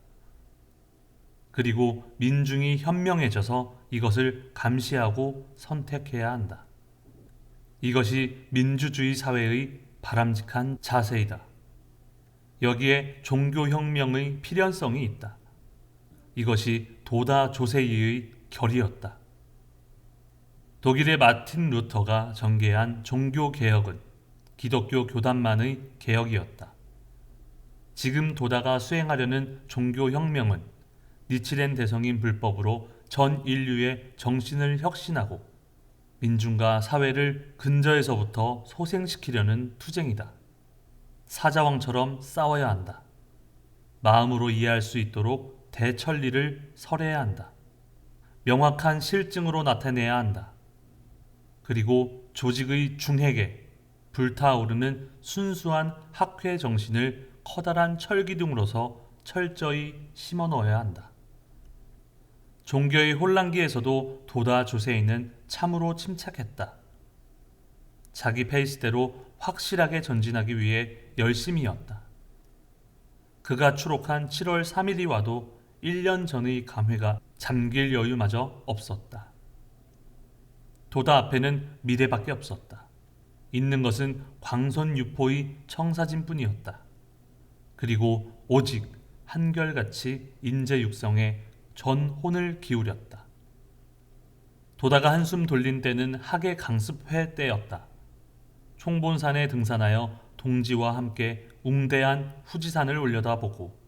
그리고 민중이 현명해져서 이것을 감시하고 선택해야 한다. 이것이 민주주의 사회의 바람직한 자세이다. 여기에 종교혁명의 필연성이 있다. 이것이 도다 조세이의 결이었다. 독일의 마틴 루터가 전개한 종교개혁은 기독교 교단만의 개혁이었다. 지금 도다가 수행하려는 종교혁명은 니치렌 대성인 불법으로 전 인류의 정신을 혁신하고 민중과 사회를 근저에서부터 소생시키려는 투쟁이다. 사자왕처럼 싸워야 한다. 마음으로 이해할 수 있도록 대천리를 설해야 한다. 명확한 실증으로 나타내야 한다. 그리고 조직의 중핵에 불타오르는 순수한 학회 정신을 커다란 철기둥으로서 철저히 심어 넣어야 한다. 종교의 혼란기에서도 도다 조세이는 참으로 침착했다. 자기 페이스대로 확실하게 전진하기 위해 열심이었다. 그가 추록한 7월 3일이 와도 1년 전의 감회가 잠길 여유마저 없었다. 도다 앞에는 미래밖에 없었다. 있는 것은 광선유포의 청사진뿐이었다. 그리고 오직 한결같이 인재육성에 전 혼을 기울였다. 도다가 한숨 돌린 때는 학예 강습회 때였다. 총본산에 등산하여 동지와 함께 웅대한 후지산을 올려다보고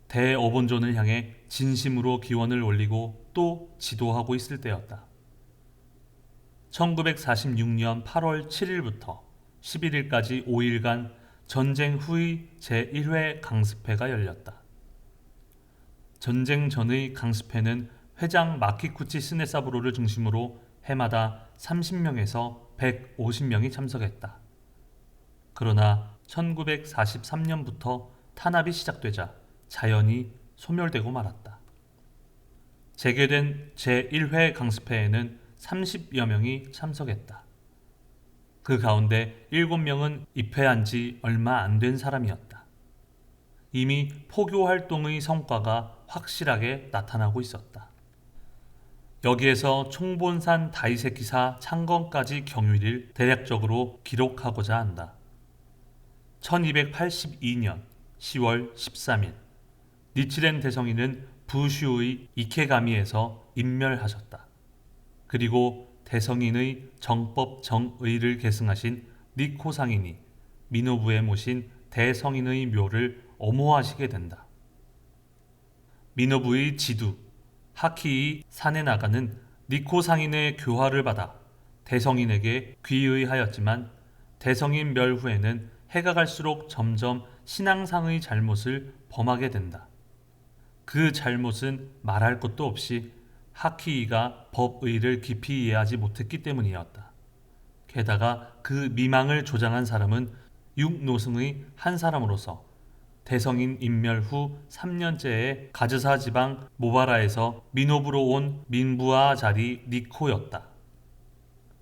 대어본존을 향해 진심으로 기원을 올리고 또 지도하고 있을 때였다. 1946년 8월 7일부터 11일까지 5일간 전쟁 후의 제1회 강습회가 열렸다. 전쟁 전의 강습회는 회장 마키쿠치 스네사부로를 중심으로 해마다 30명에서 150명이 참석했다. 그러나 1943년부터 탄압이 시작되자 자연히 소멸되고 말았다. 재개된 제1회 강습회에는 30여 명이 참석했다. 그 가운데 7명은 입회한 지 얼마 안 된 사람이었다. 이미 포교 활동의 성과가 확실하게 나타나고 있었다. 여기에서 총본산 다이세키사 창건까지 경위를 대략적으로 기록하고자 한다. 1282년 10월 13일 니치렌 대성이는 부슈의 이케가미에서 인멸하셨다. 그리고 대성인의 정법 정의를 계승하신 니코 상인이 미노부에 모신 대성인의 묘를 엄호하시게 된다. 미노부의 지두 하키이 사네나가는 니코 상인의 교화를 받아 대성인에게 귀의하였지만 대성인 멸 후에는 해가 갈수록 점점 신앙상의 잘못을 범하게 된다. 그 잘못은 말할 것도 없이 하키이가 법의를 깊이 이해하지 못했기 때문이었다. 게다가 그 미망을 조장한 사람은 육노승의 한 사람으로서 대성인 인멸 후 3년째에 가즈사 지방 모바라에서 미노부로 온 민부아 자리 니코였다.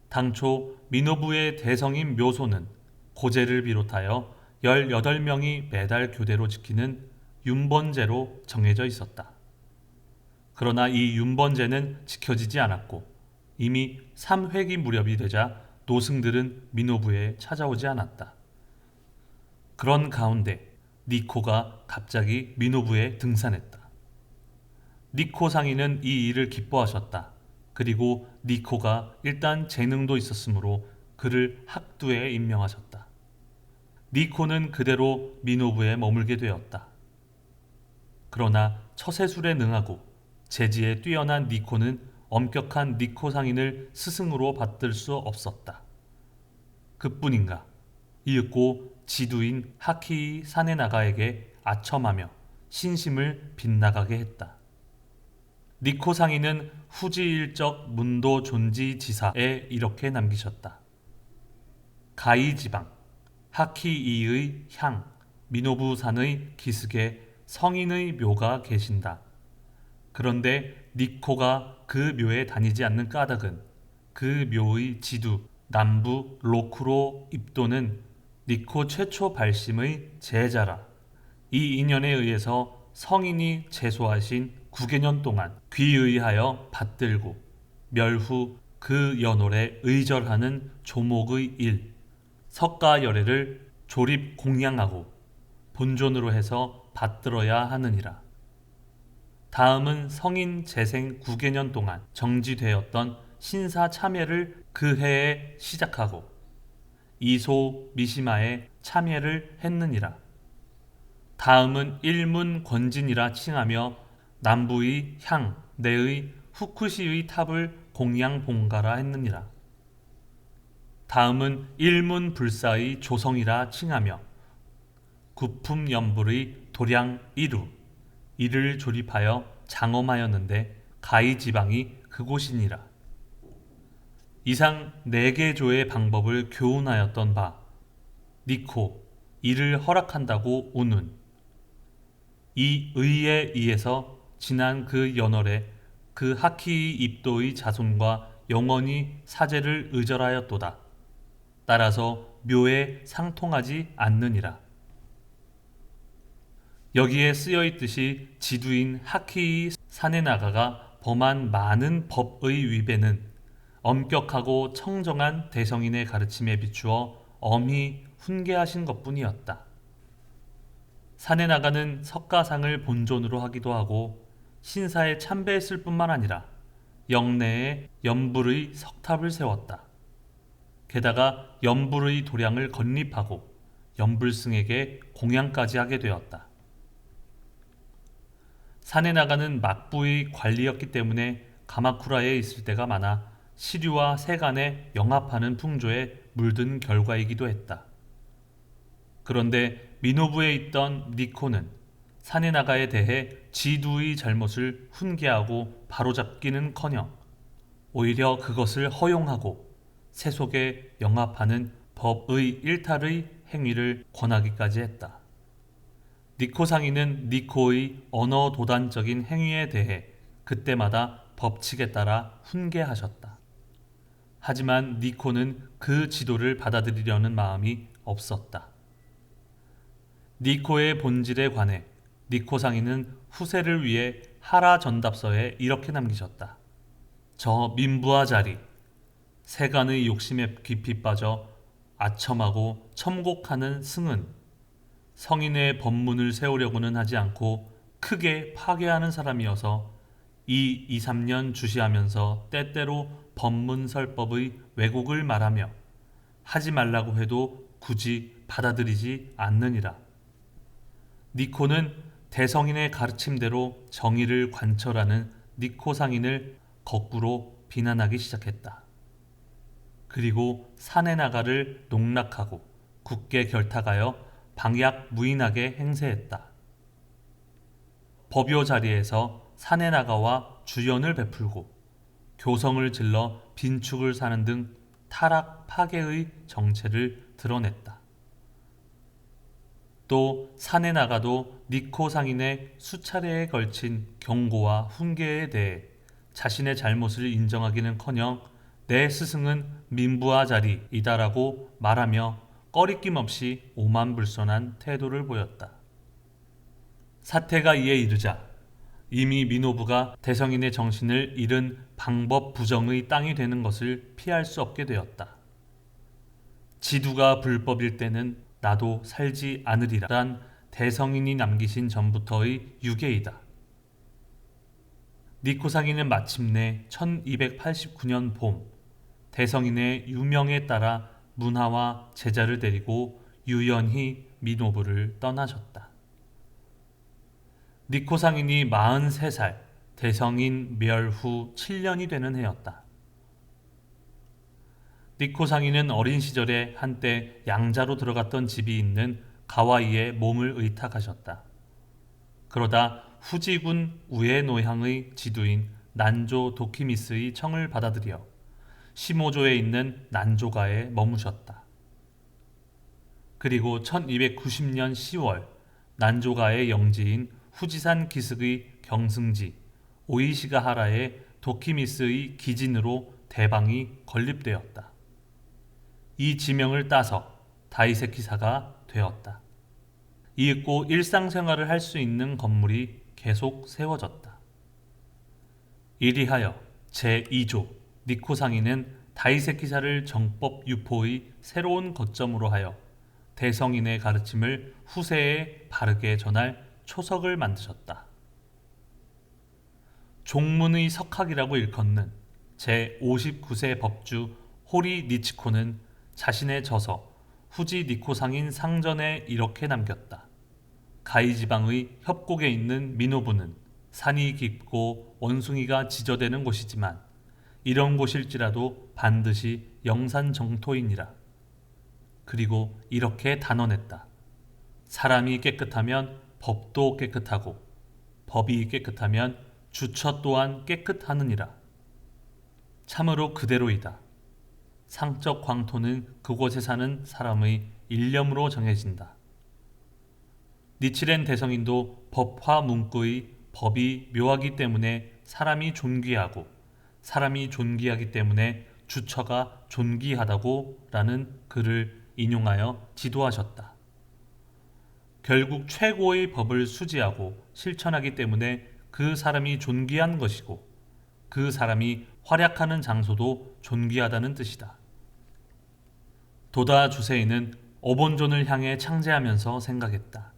당초 미노부의 대성인 묘소는 고제를 비롯하여 18명이 매달 교대로 지키는 윤번제로 정해져 있었다. 그러나 이 윤번제는 지켜지지 않았고 이미 3회기 무렵이 되자 노승들은 미노부에 찾아오지 않았다. 그런 가운데 니코가 갑자기 미노부에 등산했다. 니코 상인은 이 일을 기뻐하셨다. 그리고 니코가 일단 재능도 있었으므로 그를 학두에 임명하셨다. 니코는 그대로 미노부에 머물게 되었다. 그러나 처세술에 능하고 재지에 뛰어난 니코는 엄격한 니코 상인을 스승으로 받들 수 없었다. 그뿐인가 이윽고 지두인 하키이 사네나가에게 아첨하며 신심을 빗나가게 했다. 니코 상인은 후지일적 문도 존지 지사에 이렇게 남기셨다. 가이 지방 하키이의 향 미노부산의 기슭에 성인의 묘가 계신다. 그런데 니코가 그 묘에 다니지 않는 까닭은 그 묘의 지두 남부 로쿠로 입도는 니코 최초 발심의 제자라. 이 인연에 의해서 성인이 제소하신 9개년 동안 귀의하여 받들고 멸후 그 연월에 의절하는 조목의 일 석가열애를 조립 공양하고 본존으로 해서 받들어야 하느니라. 다음은 성인 재생 9개년 동안 정지되었던 신사 참회를 그 해에 시작하고 이소 미시마에 참회를 했느니라. 다음은 일문 권진이라 칭하며 남부의 향 내의 후쿠시의 탑을 공양 봉가라 했느니라. 다음은 일문 불사의 조성이라 칭하며 구품 연불의 도량 이루 이를 조립하여 장엄하였는데 가이 지방이 그곳이니라. 이상 4개 조의 방법을 교훈하였던 바 니코 이를 허락한다고 오는 이 의에 의해서 지난 그 연월에 그 하키이 입도의 자손과 영원히 사제를 의절하였도다. 따라서 묘에 상통하지 않느니라. 여기에 쓰여있듯이 지두인 하키이 사네나가가 범한 많은 법의 위배는 엄격하고 청정한 대성인의 가르침에 비추어 엄히 훈계하신 것뿐이었다. 사네나가는 석가상을 본존으로 하기도 하고 신사에 참배했을 뿐만 아니라 영내에 연불의 석탑을 세웠다. 게다가 연불의 도량을 건립하고 연불승에게 공양까지 하게 되었다. 사네나가는 막부의 관리였기 때문에 가마쿠라에 있을 때가 많아 시류와 세간에 영합하는 풍조에 물든 결과이기도 했다. 그런데 미노부에 있던 니코는 사네나가에 대해 지두의 잘못을 훈계하고 바로잡기는커녕 오히려 그것을 허용하고 세속에 영합하는 법의 일탈의 행위를 권하기까지 했다. 니코 상인은 니코의 언어 도단적인 행위에 대해 그때마다 법칙에 따라 훈계하셨다. 하지만 니코는 그 지도를 받아들이려는 마음이 없었다. 니코의 본질에 관해 니코 상인은 후세를 위해 하라 전답서에 이렇게 남기셨다. 저 민부와 자리, 세간의 욕심에 깊이 빠져 아첨하고 첨곡하는 승은 성인의 법문을 세우려고는 하지 않고 크게 파괴하는 사람이어서 이 2, 3년 주시하면서 때때로 법문설법의 왜곡을 말하며 하지 말라고 해도 굳이 받아들이지 않느니라. 니코는 대성인의 가르침대로 정의를 관철하는 니코 상인을 거꾸로 비난하기 시작했다. 그리고 사네나가를 농락하고 굳게 결탁하여 방약무인하게 행세했다. 법요 자리에서 사네나가와 주연을 베풀고 교성을 질러 빈축을 사는 등 타락 파괴의 정체를 드러냈다. 또 사네나가도 니코 상인의 수차례에 걸친 경고와 훈계에 대해 자신의 잘못을 인정하기는커녕 내 스승은 민부와 자리이다라고 말하며 꺼리낌 없이 오만불선한 태도를 보였다. 사태가 이에 이르자 이미 미노부가 대성인의 정신을 잃은 방법 부정의 땅이 되는 것을 피할 수 없게 되었다. 지두가 불법일 때는 나도 살지 않으리라 란 대성인이 남기신 전부터의 유계이다. 니코 상인은 마침내 1289년 봄 대성인의 유명에 따라 문하와 제자를 데리고 유연히 미노부를 떠나셨다. 니코 상인이 43살, 대성인 멸 후 7년이 되는 해였다. 니코 상인은 어린 시절에 한때 양자로 들어갔던 집이 있는 가와이에 몸을 의탁하셨다. 그러다 후지군 우에노향의 지도인 난조 도키미스의 청을 받아들여 시모조에 있는 난조가에 머무셨다. 그리고 1290년 10월 난조가의 영지인 후지산 기슭의 경승지 오이시가하라에 도키미스의 기진으로 대방이 건립되었다. 이 지명을 따서 다이세키사가 되었다. 이윽고 일상생활을 할 수 있는 건물이 계속 세워졌다. 이리하여 제2조 니코상인은 다이세키사를 정법 유포의 새로운 거점으로 하여 대성인의 가르침을 후세에 바르게 전할 초석을 만드셨다. 종문의 석학이라고 일컫는 제59세 법주 호리 니치코는 자신의 저서 후지 니코상인 상전에 이렇게 남겼다. 가이지방의 협곡에 있는 미노부는 산이 깊고 원숭이가 지저대는 곳이지만 이런 곳일지라도 반드시 영산정토이니라. 그리고 이렇게 단언했다. 사람이 깨끗하면 법도 깨끗하고 법이 깨끗하면 주처 또한 깨끗하느니라. 참으로 그대로이다. 상적 광토는 그곳에 사는 사람의 일념으로 정해진다. 니치렌 대성인도 법화 문구의 법이 묘하기 때문에 사람이 존귀하고 사람이 존귀하기 때문에 주처가 존귀하다고 라는 글을 인용하여 지도하셨다. 결국 최고의 법을 수지하고 실천하기 때문에 그 사람이 존귀한 것이고 그 사람이 활약하는 장소도 존귀하다는 뜻이다. 도다 주세인은 어본존을 향해 창제하면서 생각했다.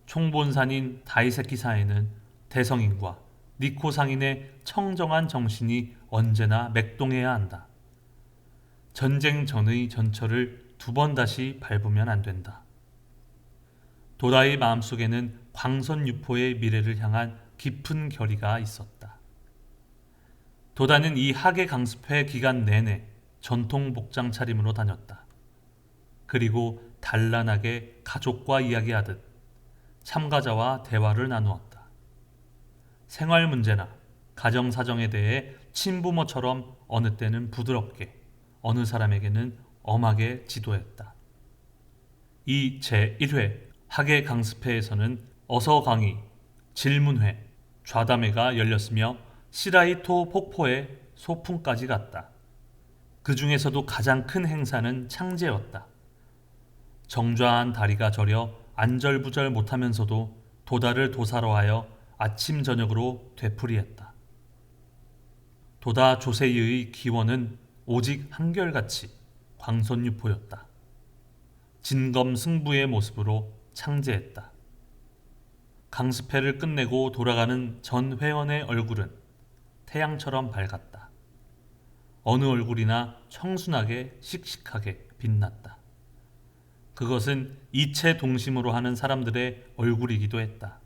총본산인 다이세키사에는 대성인과 니코 상인의 청정한 정신이 언제나 맥동해야 한다. 전쟁 전의 전철을 2번 다시 밟으면 안 된다. 도다의 마음속에는 광선유포의 미래를 향한 깊은 결의가 있었다. 도다는 이 학예 강습회 기간 내내 전통 복장 차림으로 다녔다. 그리고 단란하게 가족과 이야기하듯 참가자와 대화를 나누었다. 생활 문제나 가정 사정에 대해 친부모처럼 어느 때는 부드럽게, 어느 사람에게는 엄하게 지도했다. 이 제1회 학예 강습회에서는 어서 강의, 질문회, 좌담회가 열렸으며 시라이토 폭포에 소풍까지 갔다. 그 중에서도 가장 큰 행사는 창제였다. 정좌한 다리가 저려 안절부절 못하면서도 도다를 도사로 하여 아침 저녁으로 되풀이했다. 도다 조세이의 기원은 오직 한결같이 광선유포였다. 진검승부의 모습으로 창제했다. 강습회를 끝내고 돌아가는 전 회원의 얼굴은 태양처럼 밝았다. 어느 얼굴이나 청순하게 씩씩하게 빛났다. 그것은 이체 동심으로 하는 사람들의 얼굴이기도 했다.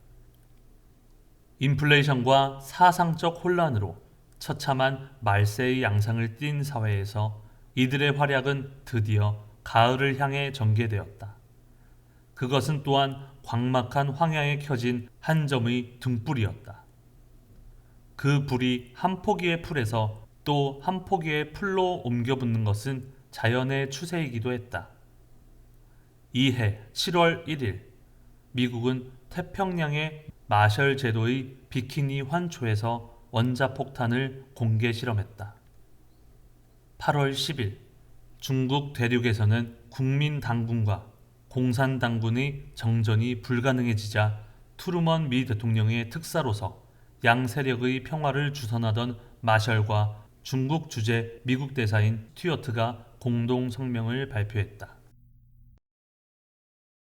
인플레이션과 사상적 혼란으로 처참한 말세의 양상을 띈 사회에서 이들의 활약은 드디어 가을을 향해 전개되었다. 그것은 또한 광막한 황야에 켜진 한 점의 등불이었다. 그 불이 한 포기의 풀에서 또 한 포기의 풀로 옮겨 붙는 것은 자연의 추세이기도 했다. 이해 7월 1일 미국은 태평양의 마셜 제도의 비키니 환초에서 원자폭탄을 공개 실험했다. 8월 10일 중국 대륙에서는 국민당군과 공산당군의 정전이 불가능해지자 트루먼 미 대통령의 특사로서 양 세력의 평화를 주선하던 마셜과 중국 주재 미국 대사인 튜어트가 공동 성명을 발표했다.